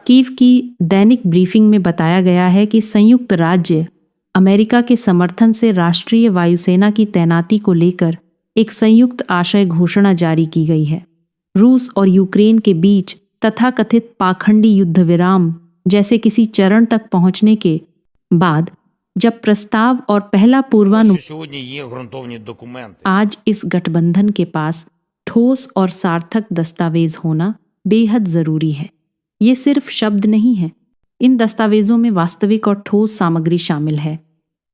Kyiv की दैनिक briefing में बताया गया है कि संयुक्त राज्य अमेरिका के समर्थन से राष्ट्रीय वायुसेना की तैनाती को लेकर एक संयुक्त आशय घोषणा जारी की गई है। रूस और यूक्रेन के बीच तथाकथित पाखंडी युद्ध विराम जैसे किसी चरण तक पहुंचने के बाद जब प्रस्ताव और पहला पूर्वानुमान आज इस गठबंधन के पास ठोस और सार्थक दस्तावेज होना बेहद जरूरी है। ये सिर्फ शब्द नहीं है, इन दस्तावेजों में वास्तविक और ठोस सामग्री शामिल है।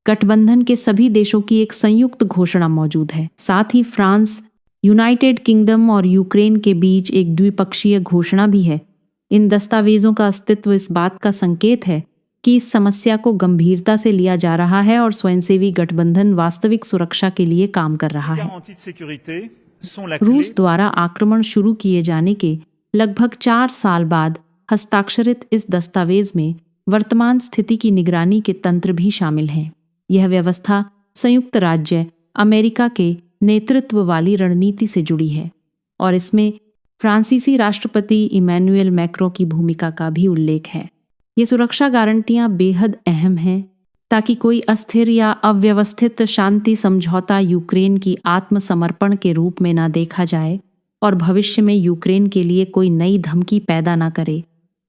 गठबंधन के सभी देशों की एक संयुक्त घोषणा मौजूद है। साथ ही फ्रांस, यूनाइटेड किंगडम और यूक्रेन के बीच एक द्विपक्षीय घोषणा भी है। इन दस्तावेजों का अस्तित्व इस बात का संकेत है कि इस समस्या को गंभीरता से लिया जा रहा है और स्वयंसेवी गठबंधन वास्तविक सुरक्षा के लिए काम कर रहा है। रूस द्वारा आक्रमण शुरू किए जाने के लगभग 4 साल बाद हस्ताक्षरित इस दस्तावेज में वर्तमान स्थिति की निगरानी के तंत्र भी शामिल हैं। यह व्यवस्था संयुक्त राज्य अमेरिका के नेतृत्व वाली रणनीति से जुड़ी है और इसमें फ्रांसीसी राष्ट्रपति इमैनुएल मैक्रों की भूमिका का भी उल्लेख है। ये सुरक्षा गारंटियां बेहद अहम हैं ताकि कोई अस्थिर या अव्यवस्थित शांति समझौता यूक्रेन की आत्मसमर्पण के रूप में ना देखा जाए और भविष्य में यूक्रेन के लिए कोई नई धमकी पैदा ना करे।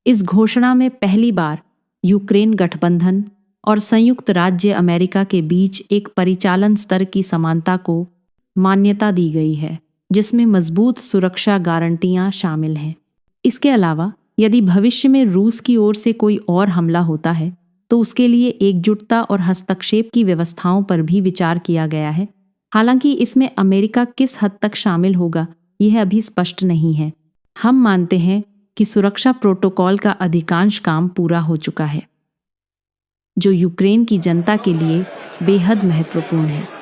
इस घोषणा में पहली बार यूक्रेन गठबंधन और संयुक्त राज्य अमेरिका के बीच एक परिचालन स्तर की समानता को मान्यता दी गई है, जिसमें मजबूत सुरक्षा गारंटियां शामिल हैं। इसके अलावा यदि भविष्य में रूस की ओर से कोई और हमला होता है तो उसके लिए एकजुटता और हस्तक्षेप की व्यवस्थाओं पर भी विचार किया गया है। हालांकि इसमें अमेरिका किस हद तक शामिल होगा यह अभी स्पष्ट नहीं है। हम मानते हैं कि सुरक्षा प्रोटोकॉल का अधिकांश काम पूरा हो चुका है, जो यूक्रेन की जनता के लिए बेहद महत्वपूर्ण है।